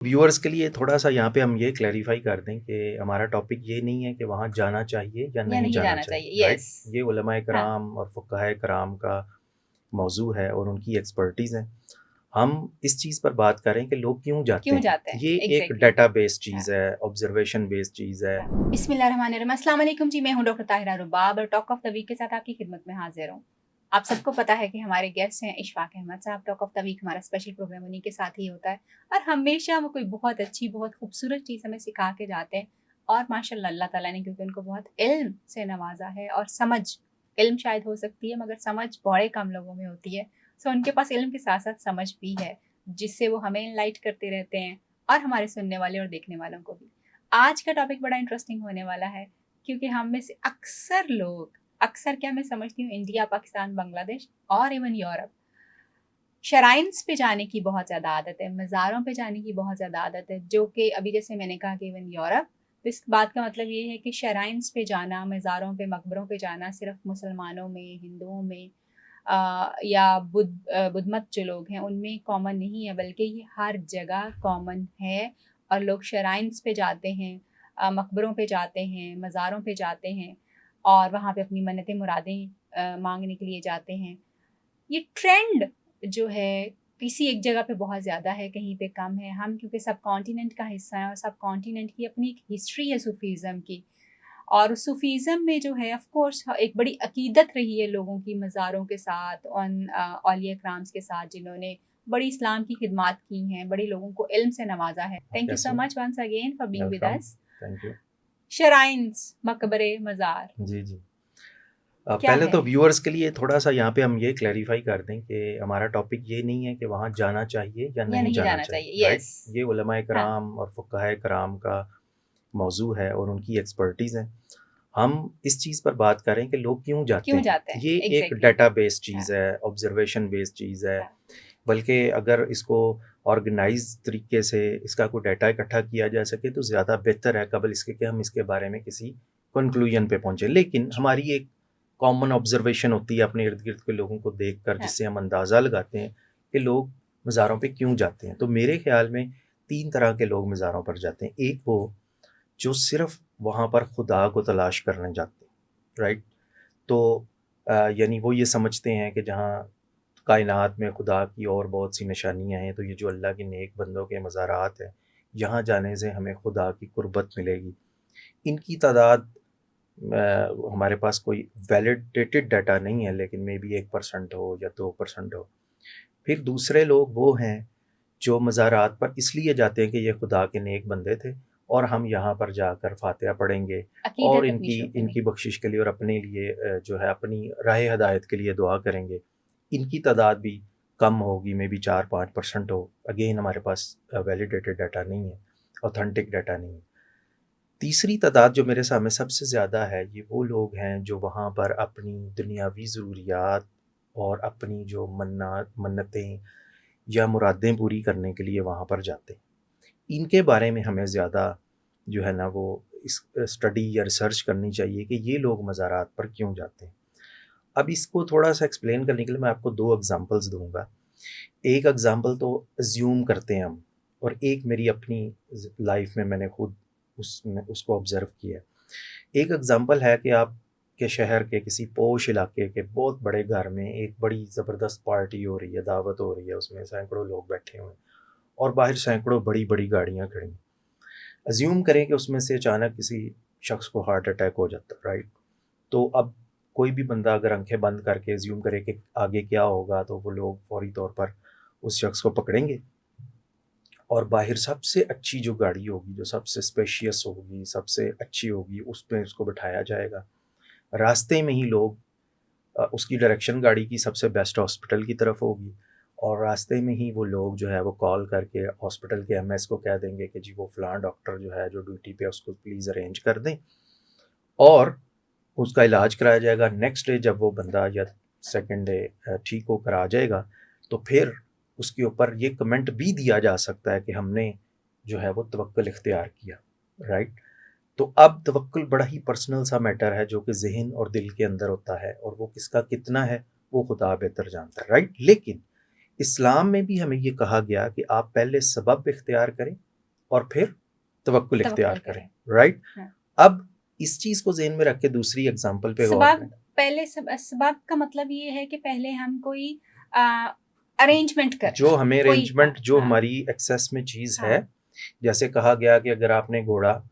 Viewers के लिए थोड़ा-सा यहाँ पे हम ये क्लैरिफ़ाई कर दें कि हमारा टॉपिक ये नहीं है कि वहाँ जाना चाहिए या या नहीं नहीं जाना जाना चाहिए, चाहिए, राइट? यस। ये उलमाए हाँ, कराम और फुक़हाए कराम का मौज़ू है और उनकी एक्सपर्टीज़ है। हम इस चीज़ पर बात कर रहे हैं कि लोग क्यों जाते क्यों हैं। जाते हैं? ये एक एग्ज़ैक्टली। डाटा बेस्ड हाँ, चीज़ है, ऑब्ज़र्वेशन बेस्ड चीज़ है। हाँ। बिस्मिल्लाहिर्रहमानिर्रहीम, अस्सलाम वालेकुम जी, मैं हूँ डॉक्टर ताहिरा रुबाब और टॉक ऑफ द वीक के साथ आपकी खिदमत में हाज़िर हूँ। आप सबको पता है कि हमारे गेस्ट हैं इशफ़ाक़ अहमद साहब। टॉक ऑफ द वीक हमारा स्पेशल प्रोग्राम उन्हीं के साथ ही होता है और हमेशा वो कोई बहुत अच्छी, बहुत खूबसूरत चीज़ हमें सिखा के जाते हैं और माशाअल्लाह अल्लाह ताला ने क्योंकि उनको बहुत इल्म से नवाज़ा है और समझ, इल्म शायद हो सकती है मगर समझ बड़े कम लोगों में होती है। सो उनके पास इल्म के साथ-साथ समझ भी है, जिससे वो हमें एनलाइट करते रहते हैं और हमारे सुनने वाले और देखने वालों को भी। आज का टॉपिक बड़ा इंटरेस्टिंग होने वाला है क्योंकि हम में से अक्सर लोग, अक्सर क्या मैं समझती हूँ, इंडिया, पाकिस्तान, बांग्लादेश और इवन यूरोप, शराइन्स पे जाने की बहुत ज़्यादा आदत है, मज़ारों पे जाने की बहुत ज़्यादा आदत है, जो कि अभी जैसे मैंने कहा कि इवन यूरोप, तो इस बात का मतलब ये है कि शराइन्स पे जाना, मज़ारों पे, मकबरों पे जाना सिर्फ़ मुसलमानों में, हिंदुओं में या बुद्धमत जो लोग हैं उनमें कॉमन नहीं है, बल्कि ये हर जगह कॉमन है और लोग शराइन्स पे जाते हैं, मकबरों पे जाते हैं, मज़ारों पे जाते हैं और वहाँ पे अपनी मन्नतें मुरादें माँगने के लिए जाते हैं। ये ट्रेंड जो है किसी एक जगह पे बहुत ज़्यादा है, कहीं पे कम है। हम क्योंकि सब कॉन्टिनेंट का हिस्सा हैं और सब कॉन्टिनेंट की अपनी एक हिस्ट्री है सूफ़ीज़्म की और सूफ़ीज़्म में जो है ऑफ़ कोर्स एक बड़ी अक़ीदत रही है लोगों की मज़ारों के साथ, उन औलिया कराम्स के साथ जिन्होंने बड़ी इस्लाम की ख़िदमत की हैं, बड़े लोगों को इल्म से नवाज़ा है। आप थैंक यू कैसे सो हैं? Much once again for being with welcome, us. Thank you. Shrines, मकबरे, मज़ार जी, जी। क्या पहले है? तो व्यूअर्स के लिए थोड़ा-सा यहाँ पे हम ये क्लैरिफ़ाई कर दें कि हमारा टॉपिक ये नहीं है कि वहाँ जाना चाहिए या या नहीं नहीं जाना जाना चाहिए, चाहिए? राइट? यस। ये उलमाए हाँ, कराम और फुक़हाए कराम का मौज़ू है और उनकी एक्सपर्टीज़ है। हम इस चीज़ पर बात कर रहे हैं कि लोग क्यों जाते क्यों हैं। जाते हैं? ये एक एग्ज़ैक्टली। डाटा बेस्ड हाँ, चीज़ है, ऑब्ज़र्वेशन बेस्ड चीज़ है। हाँ, बल्कि अगर इसको ऑर्गेनाइज़ तरीके से इसका कोई डाटा इकट्ठा किया जा सके तो ज़्यादा बेहतर है, क़बल इसके कि हम इसके बारे में किसी कन्क्लूज़न पे पहुँचे। लेकिन जी, हमारी एक कॉमन ऑब्ज़र्वेशन होती है अपने इर्द-गिर्द के लोगों को देखकर, हाँ, जिससे हम अंदाज़ा लगाते हैं कि लोग मज़ारों पे क्यों जाते हैं। तो मेरे ख़्याल में 3 तरह के लोग मज़ारों पर जाते हैं। एक वो जो सिर्फ़ वहाँ पर खुदा को तलाश करने जाते हैं, राइट? तो यानी वो ये समझते हैं कि जहाँ कायनात में खुदा की और बहुत सी निशानियाँ हैं, तो ये जो अल्लाह के नेक बंदों के मज़ारात हैं, यहाँ जाने से हमें खुदा की कुर्बत मिलेगी। इनकी तादाद हमारे पास कोई वैलिडेटेड डाटा नहीं है, लेकिन मेबी 1% हो या 2% हो। फिर दूसरे लोग वो हैं जो मज़ारात पर इसलिए जाते हैं कि ये खुदा के नेक बंदे थे और हम यहाँ पर जाकर फ़ातिहा पढ़ेंगे और अक़ीदत अपनी इनकी शो करने इनकी की। बख्शिश के लिए और अपने लिए जो है अपनी राह हिदायत के लिए दुआ करेंगे। इनकी तादाद भी कम होगी, मे बी 4-5% हो। अगेन हमारे पास वैलिडेटेड डाटा नहीं है, ऑथेंटिक डाटा नहीं है। तीसरी तादाद जो मेरे सामने सबसे ज़्यादा है, ये वो लोग हैं जो वहाँ पर अपनी दुनियावी ज़रूरियात और अपनी जो मन्नतें या मुरादें पूरी करने के लिए वहाँ पर जाते हैं। इनके बारे में हमें ज़्यादा जो है ना वो इस स्टडी या रिसर्च करनी चाहिए कि ये लोग मज़ारात पर क्यों जाते हैं। अब इसको थोड़ा-सा एक्सप्लेन करने के लिए मैं आपको 2 एग्ज़ाम्पल्स दूँगा। एक एग्ज़ाम्पल तो अज़्यूम करते हैं हम और एक मेरी अपनी लाइफ़ में मैंने खुद उसमें उसको ऑब्ज़र्व किया है। एक एग्ज़ाम्पल है कि आपके शहर के किसी पॉश इलाके के बहुत बड़े घर में एक बड़ी ज़बरदस्त पार्टी हो रही है, दावत हो रही है, उसमें सैकड़ों लोग बैठे हुए हैं और बाहर सैकड़ों बड़ी-बड़ी गाड़ियाँ खड़ी हैं। अज़्यूम करें कि उसमें से अचानक किसी शख़्स को हार्ट अटैक हो जाता है, राइट? तो अब कोई भी बंदा अगर आँखें बंद करके अज़्यूम करे कि आगे क्या होगा, तो वो लोग फ़ौरी तौर पर उस शख़्स को पकड़ेंगे और बाहर सबसे अच्छी जो गाड़ी होगी, जो सबसे स्पेशियस होगी, सबसे अच्छी होगी, उसमें उसको बिठाया जाएगा। रास्ते में ही लोग उसकी डायरेक्शन गाड़ी की सबसे बेस्ट हॉस्पिटल की तरफ होगी और रास्ते में ही वो लोग जो है वो कॉल करके हॉस्पिटल के एमएस को कह देंगे कि जी वो फ़लाँ डॉक्टर जो है जो ड्यूटी पे है उसको प्लीज़ अरेंज कर दें और उसका इलाज कराया जाएगा। नेक्स्ट डे जब वो बंदा या सेकंड डे ठीक होकर आ जाएगा, तो फिर उसके ऊपर ये कमेंट भी दिया जा सकता है कि हमने जो है वो तवक्कुल इख्तियार किया, राइट? तो अब तवक्कुल बड़ा ही पर्सनल सा मैटर है जो कि ज़हन और दिल के अंदर होता है और वो किसका कितना है, वो खुदा बेहतर जानता है, राइट? लेकिन इस्लाम में भी हमें ये कहा गया कि आप पहले सबब इख्तियार करें, और फिर तवक्कुल इख्तियार तवक्कुल करें, करें। राइट। हाँ। अब इस चीज़ को ज़हन में रख के दूसरी एग्जांपल पे गौर सबब करें। पहले सबब का मतलब ये है कि पहले हम कोई अरेंजमेंट करें, जो हमें कोई अरेंजमेंट, जो हाँ, हमारी एक्सेस में चीज़ हाँ, है, जैसे कहा गया कि अगर आपने घोड़ा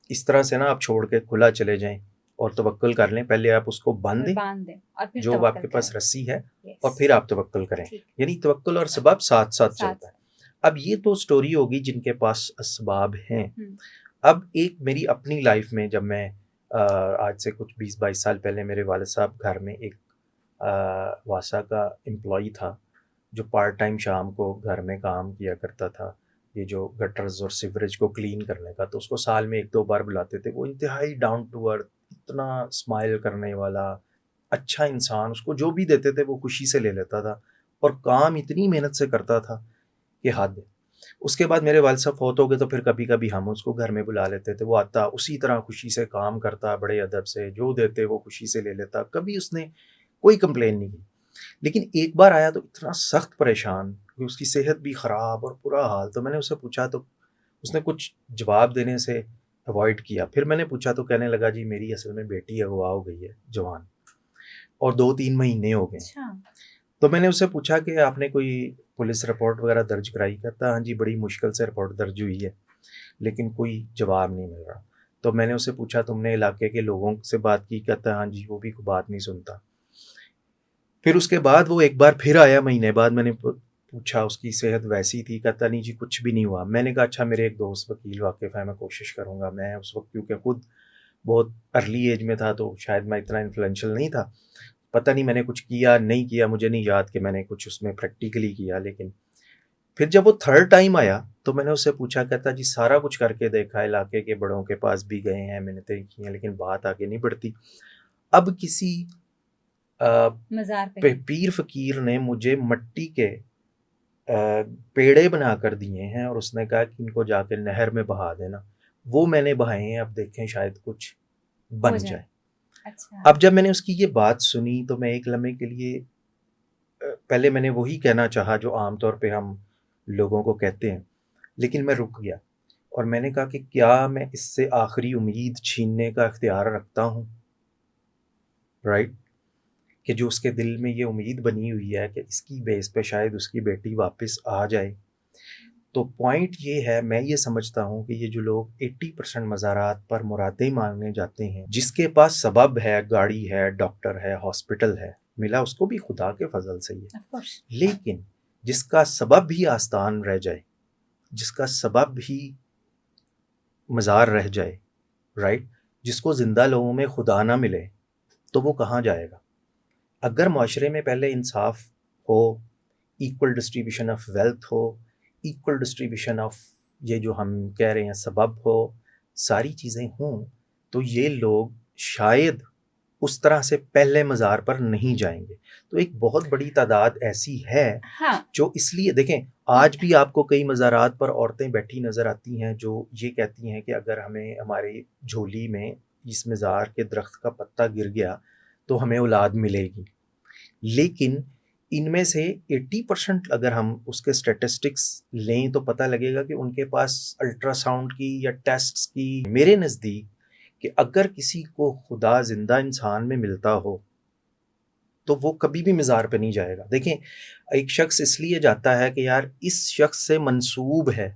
इस तरह से ना आप छोड़ के खुला चले जाएं और तवक्कुल कर लें, पहले आप उसको बांध दें बांध दें और फिर जो तवक्कुल आपके पास करें। रस्सी है, और यस, फिर आप तवक्कुल करें। ठीक, यानी तवक्कुल और सबब साथ साथ साथ चलता है। साथ। अब ये तो स्टोरी होगी जिनके पास असबाब हैं। हुँ, अब एक मेरी अपनी लाइफ में, जब मैं आज से कुछ 20-22 साल पहले मेरे वालिद साहब घर में एक वासा का एम्प्लॉई था जो पार्ट टाइम शाम को घर में काम किया करता था, ये जो गटर्स और सीवरेज को क्लीन करने का। तो उसको साल में 1-2 बार बुलाते थे। वो इंतहाई डाउन टू अर्थ, इतना स्माइल करने वाला अच्छा इंसान, उसको जो भी देते थे वो खुशी से ले लेता था और काम इतनी मेहनत से करता था कि हद है। उसके बाद मेरे वालिद साहब फ़ौत हो गए तो फिर कभी-कभी हम उसको घर में बुला लेते थे। वो आता, उसी तरह खुशी से काम करता, बड़े अदब से, जो देते वो खुशी से ले लेता। कभी उसने कोई कंप्लेन नहीं की। लेकिन एक बार आया तो इतना सख्त परेशान कि उसकी सेहत भी ख़राब और बुरा हाल। तो मैंने उससे पूछा तो उसने कुछ जवाब देने से अवॉइड किया। फिर मैंने पूछा तो कहने लगा, जी मेरी असल में बेटी अगवा हो गई है जवान, और 2-3 महीने हो गए हैं। अच्छा, तो मैंने उससे पूछा कि आपने कोई पुलिस रिपोर्ट वगैरह दर्ज कराई? कहता हाँ जी, बड़ी मुश्किल से रिपोर्ट दर्ज हुई है, लेकिन कोई जवाब नहीं मिल रहा। तो मैंने उससे पूछा, तुमने इलाके के लोगों से बात की? कहता हाँ जी, वो भी कोई बात नहीं सुनता। फिर उसके बाद वो एक बार फिर आया महीने बाद। मैंने पूछा, उसकी सेहत वैसी थी? कहता नहीं जी, कुछ भी नहीं हुआ। मैंने कहा अच्छा, मेरे एक दोस्त वकील वाकिफ़ है, मैं कोशिश करूँगा। मैं उस वक्त क्योंकि खुद बहुत अर्ली एज में था तो शायद मैं इतना इन्फ्लुएंशियल नहीं था। पता नहीं मैंने कुछ किया नहीं किया, मुझे नहीं याद कि मैंने कुछ उसमें प्रैक्टिकली किया। लेकिन फिर जब वो थर्ड टाइम आया तो मैंने उससे पूछा, कहता जी सारा कुछ करके देखा, इलाके के बड़ों के पास भी गए हैं, मिन्नतें की हैं, लेकिन बात आगे नहीं बढ़ती। अब किसी मज़ार पे। पीर फकीर ने मुझे मट्टी के पेड़े बना कर दिए हैं और उसने कहा कि इनको जाकर नहर में बहा देना। वो मैंने बहाए हैं, अब देखें शायद कुछ हो बन जाए। जाए। अच्छा, अब जब मैंने उसकी ये बात सुनी तो मैं एक लम्हे के लिए पहले मैंने वही कहना चाहा जो आम तौर पे हम लोगों को कहते हैं, लेकिन मैं रुक गया और मैंने कहा कि क्या मैं इससे आखिरी उम्मीद छीनने का इख्तियार रखता हूँ, राइट? कि जो उसके दिल में ये उम्मीद बनी हुई है कि इसकी बेस पे शायद उसकी बेटी वापस आ जाए। तो पॉइंट ये है, मैं ये समझता हूँ कि ये जो लोग 80% मज़ारात पर मुरादें मांगने जाते हैं, जिसके पास सबब है, गाड़ी है, डॉक्टर है, हॉस्पिटल है, मिला उसको भी खुदा के फजल से ही है। Of course. लेकिन जिसका सबब भी आस्तान रह जाए, जिसका सबब भी मज़ार रह जाए, राइट? जिसको ज़िंदा लोगों में खुदा ना मिले, तो वो कहाँ जाएगा? अगर माशरे में पहले इंसाफ हो, इक्वल डिस्ट्रीब्यूशन ऑफ वेल्थ हो, इक्वल डिस्ट्रीब्यूशन ऑफ ये जो हम कह रहे हैं सबब हो, सारी चीज़ें हों, तो ये लोग शायद उस तरह से पहले मज़ार पर नहीं जाएंगे। तो एक बहुत बड़ी तादाद ऐसी है हाँ, जो इसलिए देखें, आज भी आपको कई मज़ारात पर औरतें बैठी नज़र आती हैं जो ये कहती हैं कि अगर हमें हमारी झोली में इस मज़ार के दरख्त का पत्ता गिर गया तो हमें औलाद मिलेगी। लेकिन इनमें से 80% अगर हम उसके स्टैटिस्टिक्स लें तो पता लगेगा कि उनके पास अल्ट्रासाउंड की या टेस्ट्स की, मेरे नज़दीक, कि अगर किसी को खुदा ज़िंदा इंसान में मिलता हो तो वो कभी भी मज़ार पे नहीं जाएगा। देखें, एक शख्स इसलिए जाता है कि यार इस शख्स से मंसूब है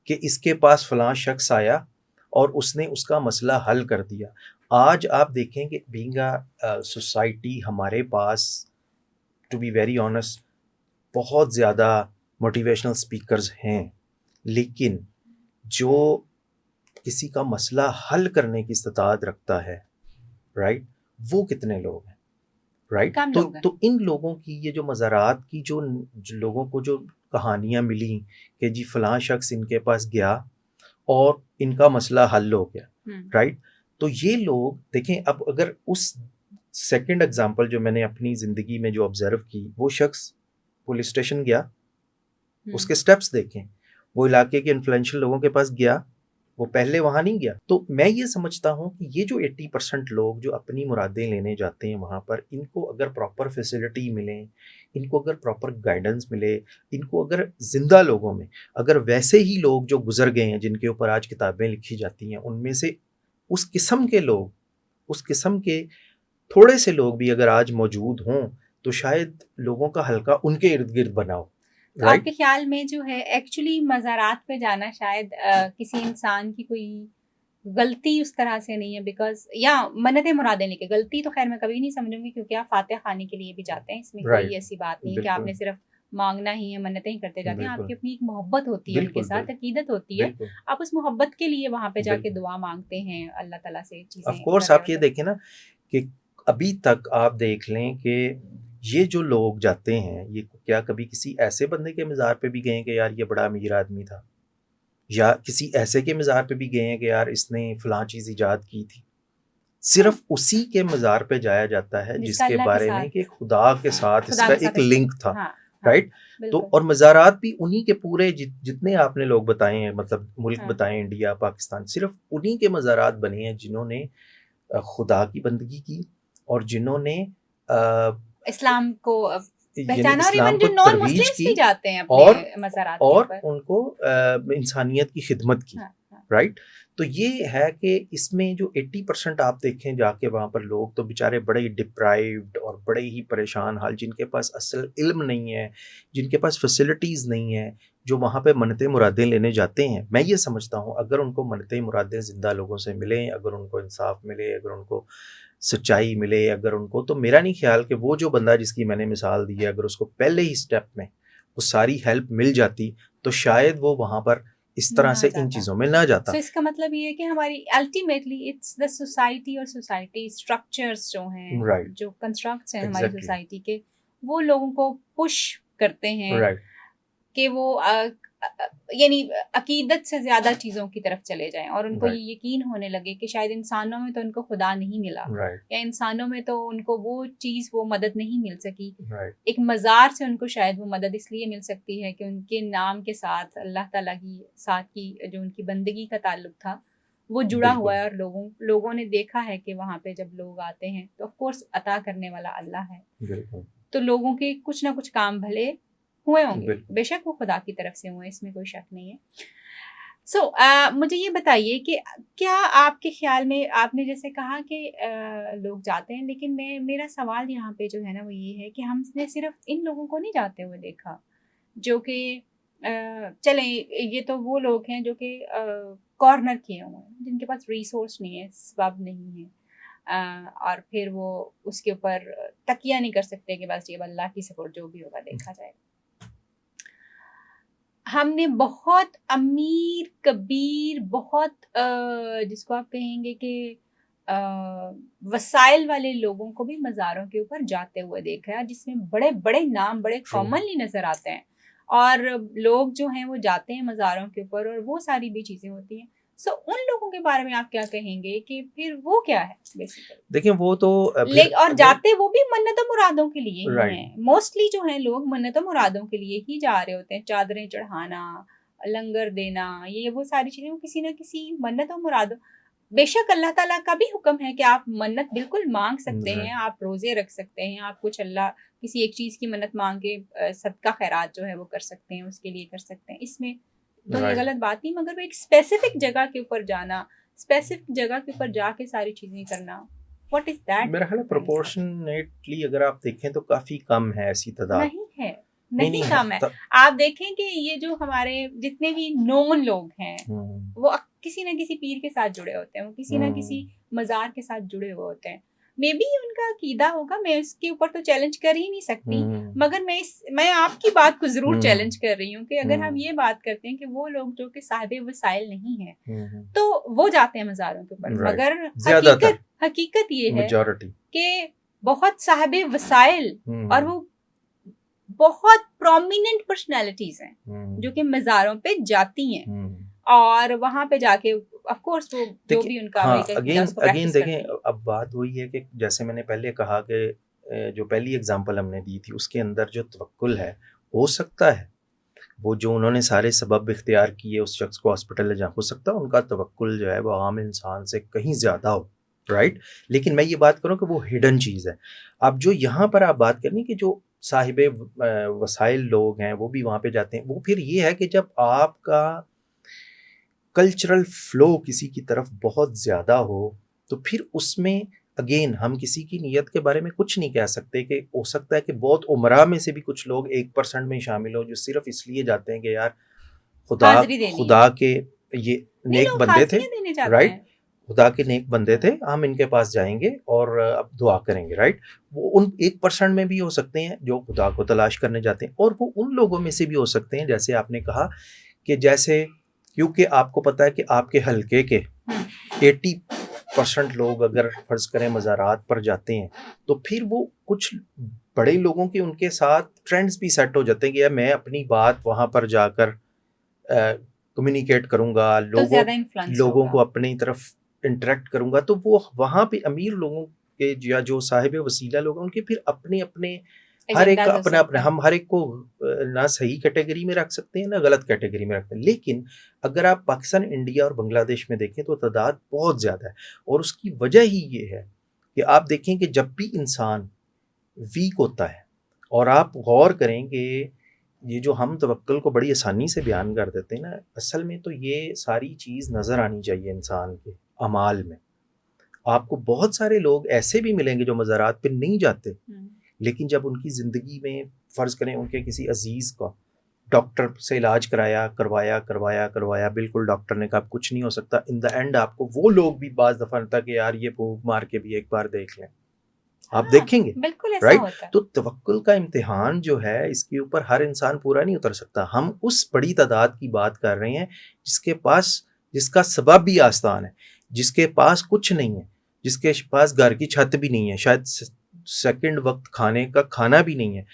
कि इसके पास फ़लाँ शख्स आया और उसने उसका मसला हल कर दिया। आज आप देखें कि बीइंग सोसाइटी हमारे पास, टू बी वेरी ऑनेस्ट, बहुत ज़्यादा मोटिवेशनल स्पीकर्स हैं, लेकिन जो किसी का मसला हल करने की इस्तात रखता है, राइट, वो कितने लोग हैं, राइट? कम तो लोग हैं। तो इन लोगों की ये जो मज़ारात की जो लोगों को जो कहानियाँ मिली कि जी फ़लाँ शख्स इनके पास गया और इनका मसला हल हो गया, हुँ, राइट? तो ये लोग देखें, अब अगर उस सेकंड एग्ज़ाम्पल जो मैंने अपनी ज़िंदगी में जो ऑब्ज़र्व की, वो शख्स पुलिस स्टेशन गया, हुँ, उसके स्टेप्स देखें, वो इलाके के इन्फ्लुएंशियल लोगों के पास गया, वो पहले वहाँ नहीं गया। तो मैं ये समझता हूँ कि ये जो 80% लोग जो अपनी मुरादें लेने जाते हैं वहाँ पर, इनको अगर प्रॉपर फैसिलिटी मिलें, इनको अगर प्रॉपर गाइडेंस मिले, इनको अगर ज़िंदा लोगों में अगर वैसे ही लोग जो गुज़र गए हैं, जिनके ऊपर आज किताबें लिखी जाती हैं, उनमें से उस किस्म के लोग, उस किस्म के थोड़े से लोग भी अगर आज मौजूद हों, तो शायद लोगों का हल्का उनके इर्द-गिर्द बना हो, तो राइट? आपके ख्याल में जो है एक्चुअली मज़ारात पे जाना शायद किसी इंसान की कोई गलती उस तरह से नहीं है, बिकॉज़ या मन्नतें मुरादें लेके, गलती तो ख़ैर मैं कभी नहीं समझूँगी क्योंकि आप फ़ातिहा ख़ानी के लिए भी जाते हैं, इसमें कोई राइट, ऐसी बात नहीं है कि बिल्कुल, आपने सिर्फ़ माँगना ही है, मन्नतें ही करते जाते हैं। बिल्कुल, आपकी अपनी एक मोहब्बत होती है उनके बिल्कुल, साथ, अक़ीदत होती है। बिल्कुल, आप उस मोहब्बत के लिए वहाँ पे जाके बिल्कुल। दुआ माँगते हैं, अल्लाह ताला से ऑफ़ चीज़ें कर कोर्स रहे आप ये होते हैं। देखें ना कि अभी तक आप देख लें कि ये जो लोग जाते हैं, ये क्या कभी किसी ऐसे बंदे के मज़ार पे भी गए हैं कि यार ये बड़ा अमीर आदमी था? या किसी ऐसे के मज़ार पे भी गए हैं कि यार इसने फ़लाँ चीज़ ईजाद की थी? हाँ, सिर्फ़ उसी के मज़ार पे जाया जाता है जिसका जिसके अल्लाह के बारे में साथ कि खुदा के साथ खुदा इसका के साथ एक लिंक था, हाँ, हाँ, राइट? तो बिल्कुल। और मज़ारात भी उन्हीं के पूरे जितने आपने लोग बताए हैं, मतलब मुल्क हाँ, बताए, इंडिया, पाकिस्तान, सिर्फ़ उन्हीं के मज़ारात बने हैं जिन्होंने खुदा की बंदगी की और जिन्होंने इस्लाम को यानी पहचाना, और इस्लाम इवन को जो नॉन तरवीज मुस्लिम्स की भी जाते हैं अपने और मज़ारात के ऊपर। उनको इंसानियत की खिदमत की, हाँ, हाँ। राइट? तो ये है कि इसमें जो 80% आप देखें जाके वहाँ पर लोग तो बेचारे बड़े ही डिप्राइव्ड और बड़े ही परेशान हाल, जिनके पास असल इल्म नहीं है, जिनके पास फैसिलिटीज़ नहीं है, जो वहाँ पे मन्नतें मुरादें लेने जाते हैं। मैं ये समझता हूँ अगर उनको मन्नतें मुरादें ज़िंदा लोगों से मिलें, अगर उनको इंसाफ मिले, अगर उनको सच्चाई मिले, अगर उनको, तो मेरा नहीं ख्याल कि वो जो बंदा जिसकी मैंने मिसाल दी है, अगर उसको पहले ही स्टेप में वो सारी हेल्प मिल जाती, तो शायद वो वहाँ पर इस तरह ना से इन जाता। चीज़ों में ना सो जाता। इसका मतलब ये है कि हमारी अल्टीमेटली इट्स द सोसाइटी, और सोसाइटी स्ट्रक्चर्स जो हैं, राइट, जो कंस्ट्रक्ट्स हैं हमारी एग्ज़ैक्टली, सोसाइटी के, वो लोगों को पुश करते हैं राइट, कि वो यानी अकीदत से ज़्यादा चीज़ों की तरफ चले जाएँ, और उनको ये राइट, यकीन होने लगे कि शायद इंसानों में तो उनको खुदा नहीं मिला, राइट, या इंसानों में तो उनको वो चीज़, वो मदद नहीं मिल सकी। राइट, एक मज़ार से उनको शायद वो मदद इसलिए मिल सकती है कि उनके नाम के साथ अल्लाह ताला की साथ की जो उनकी बंदगी का ताल्लुक था, वो जुड़ा हुआ बिल्कुल, है, और लोगों ने देखा है कि वहाँ पे जब लोग आते हैं तो ऑफ़ कोर्स अता करने वाला अल्लाह है। बिल्कुल, तो लोगों के कुछ ना कुछ काम भले हुए होंगे, बिल्कुल। बेशक वो खुदा की तरफ से हुए, इसमें कोई शक नहीं है। सो मुझे ये बताइए कि क्या आपके ख़्याल में, आपने जैसे कहा कि लोग जाते हैं, लेकिन मेरा सवाल यहाँ पे जो है ना वो ये है कि हमने सिर्फ़ इन लोगों को नहीं जाते हुए देखा, जो कि चलें, ये तो वो लोग हैं जो कि कॉर्नर किए हुए हैं, जिनके पास रिसोर्स नहीं है, सबब नहीं है। और फिर वो उसके ऊपर तकिया नहीं कर सकते कि बस ये अल्लाह की सपोर्ट, जो भी होगा देखा जाएगा। हमने बहुत अमीर, कबीर, बहुत जिसको आप कहेंगे कि अ, वसाइल वाले लोगों को भी मज़ारों के ऊपर जाते हुए देखा है, जिसमें बड़े-बड़े नाम बड़े ट्रू, कॉमनली नज़र आते हैं, और लोग जो हैं वो जाते हैं मज़ारों के ऊपर, और वो सारी भी चीज़ें होती हैं। सो उन लोगों के बारे में आप क्या कहेंगे कि फिर वो क्या है बेसिकली? देखिए वो तो ले फिर और अगेन जाते वो भी मन्नतों मुरादों के लिए ही राइट, हैं। मोस्टली जो हैं लोग मन्नतों मुरादों के लिए ही जा रहे होते हैं। चादरें चढ़ाना, लंगर देना, ये वो सारी चीज़ें वो किसी न किसी मन्नतों मुरादों, बेशक अल्लाह ताला का भी हुक्म है कि आप मन्नत बिल्कुल माँग सकते हैं, राइट, आप रोज़े रख सकते हैं, आप कुछ अल्लाह किसी एक चीज़ की मन्नत माँग के सदका खैरात जो है वो कर सकते हैं, उसके लिए कर सकते हैं। इसमें तो ये राइट। गलत बात नहीं, मगर वो एक स्पेसिफिक जगह के ऊपर जाना, स्पेसिफिक जगह के ऊपर जाके सारी चीज़ें करना, व्हाट इज़ दैट मेरा ख़्याल है भाई साहब? प्रोपोर्शनेटली अगर आप देखें तो काफ़ी कम है ऐसी तादाद। नहीं है, नहीं, नहीं नहीं है कम है। त आप देखें कि ये जो हमारे जितने भी नोन लोग हैं, हुँ, वो किसी न किसी पीर के साथ जुड़े होते हैं, वो किसी न किसी हुँ, मज़ार के साथ जुड़े हुए होते हैं। मेबी उनका अकीदा होगा, मैं इसके ऊपर तो चैलेंज कर ही नहीं सकती, हुँ, मगर मैं आपकी बात को ज़रूर चैलेंज हुँ, कर रही हूँ कि अगर हम हुँ, ये बात करते हैं कि वो लोग जो कि साहिब वसाइल नहीं हैं, हुँ, हुँ, तो वो जाते हैं मज़ारों के ऊपर। राइट। मगर ज़्यादातर, हकीकत ये है मेजॉरिटी। कि बहुत साहिब वसाइल, और हुँ, वो बहुत प्रोमिनेंट पर्सनैलिटीज़ हैं, जो हुँ, कि मज़ारों पे जाती हैं, हुँ। और वहाँ पे जाके ऑफ़ कोर्स वो जो देखिए भी उनका हाँ, अक़ीदा है अगेन उसको अगेन प्रैक्टिस देखें करती हैं। अब बात वही है कि जैसे मैंने पहले कहा कि जो पहली एग्ज़ाम्पल हमने दी थी, उसके अंदर जो तवक्कुल है, हो सकता है वो जो उन्होंने सारे सबब इख्तियार किए उस शख्स को हॉस्पिटल ले जाना, हो सकता है उनका तवक्कुल जो है वो आम इंसान से कहीं ज़्यादा हो, राइट? लेकिन मैं ये बात कर रहा हूँ कि वो हिडन चीज़ है। अब जो यहाँ पर आप बात कर रही हैं कि जो साहिबे वसाइल लोग हैं वो भी वहाँ पे जाते हैं। वो फिर ये है कि जब आपका कल्चरल फ्लो किसी की तरफ बहुत ज़्यादा हो तो फिर उसमें अगेन हम किसी की नीयत के बारे में कुछ नहीं कह सकते कि हो सकता है कि बहुत उमरा में से भी कुछ लोग 1% में शामिल हो जो सिर्फ इसलिए जाते हैं कि यार खुदा हाजिरी देनी है। खुदा के ये नहीं, नेक लोग बंदे थे, हाजिरियां देने जाते राइट, हैं। खुदा के नेक बंदे थे, हम इनके पास जाएंगे और अब दुआ करेंगे, राइट। वो उन 1% में भी हो सकते हैं जो खुदा को तलाश करने जाते हैं, और वो उन लोगों में से भी हो सकते हैं जैसे आपने कहा कि जैसे, क्योंकि आपको पता है कि आपके हल्के के 80% लोग अगर फर्ज करें मज़ारात पर जाते हैं तो फिर वो कुछ बड़े लोगों के उनके साथ ट्रेंड्स भी सेट हो जाते हैं कि यार मैं अपनी बात वहाँ पर जाकर कम्युनिकेट करूँगा, तो लोगों ज्यादा इन्फ्लुएंस लोगों होगा। को अपनी तरफ इंटरेक्ट करूँगा, तो वो वहाँ पे अमीर लोगों के या जो साहिब वसीला लोग हैं उनके फिर अपने अपने हर एक का एजेंडाज हो अपना सकते अपना, हैं। हम हर एक को ना सही कैटेगरी में रख सकते हैं ना गलत कैटेगरी में रखते हैं। लेकिन अगर आप पाकिस्तान, इंडिया और बांग्लादेश में देखें तो तादाद बहुत ज़्यादा है, और उसकी वजह ही ये है कि आप देखें कि जब भी इंसान वीक होता है, और आप गौर करेंगे ये जो हम तवक्कुल को बड़ी आसानी से बयान कर देते हैं ना, असल में तो ये सारी चीज़ नज़र आनी चाहिए इंसान के अमाल में। आपको बहुत सारे लोग ऐसे भी मिलेंगे जो मज़ारात पे नहीं जाते, लेकिन जब उनकी ज़िंदगी में फ़र्ज़ करें उनके किसी अज़ीज़ का डॉक्टर से इलाज कराया, करवाया, करवाया, करवाया, बिल्कुल डॉक्टर ने कहा अब कुछ नहीं हो सकता, इन द एंड आपको वो लोग भी बाज़ दफ़ा लगता है कि यार ये फूँक मार के भी एक बार देख लें। आप हाँ, देखेंगे, बिल्कुल ऐसा राइट? होता है। तो तवक्कुल का इम्तिहान जो है इसके ऊपर हर इंसान पूरा नहीं उतर सकता। हम उस बड़ी तादाद की बात कर रहे हैं जिसके पास, जिसका सबब भी आसान है, जिसके पास कुछ नहीं है, जिसके पास घर की छत भी नहीं है, शायद सेकंड वक्त खाने का खाना भी नहीं है।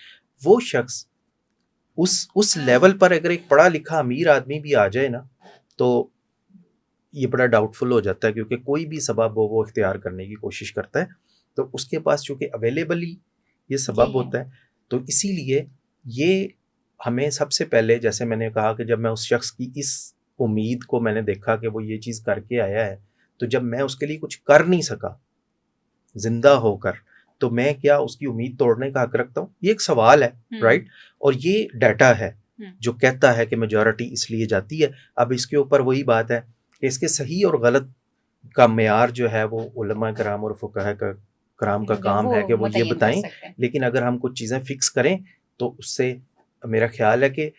वो शख्स उस लेवल पर अगर एक पढ़ा लिखा अमीर आदमी भी आ जाए ना, तो ये बड़ा डाउटफुल हो जाता है, क्योंकि कोई भी सबब वो इख्तियार करने की कोशिश करता है, तो उसके पास चूँकि अवेलेबल ही ये ये सबब है। होता है, तो इसीलिए ये हमें सबसे पहले, जैसे मैंने कहा कि जब मैं उस शख्स की इस उम्मीद को मैंने देखा कि वो ये चीज़ करके आया है, तो जब मैं उसके लिए कुछ कर नहीं सका ज़िंदा होकर, तो मैं क्या उसकी उम्मीद तोड़ने का हक रखता हूँ? ये एक सवाल है, राइट? और ये डाटा है जो कहता है कि मेजॉरिटी इसलिए जाती है। अब इसके ऊपर वही बात है कि इसके सही और गलत का मेयार जो है वो उलमा कराम और फुकाहा का कराम का काम वो है कि वो ये मुतय्यन कर बताएं। सकते हैं। लेकिन अगर हम कुछ चीज़ें फिक्स करें तो उससे मेरा ख्याल है कि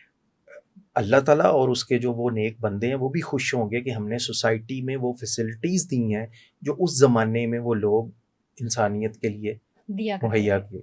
अल्लाह ताला और उसके जो वो नेक बंदे हैं वो भी खुश होंगे कि हमने सोसाइटी में वो फैसिलिटीज़ दी हैं जो उस ज़माने में वो लोग इंसानियत के लिए दिया करते मुहैया थे। किए।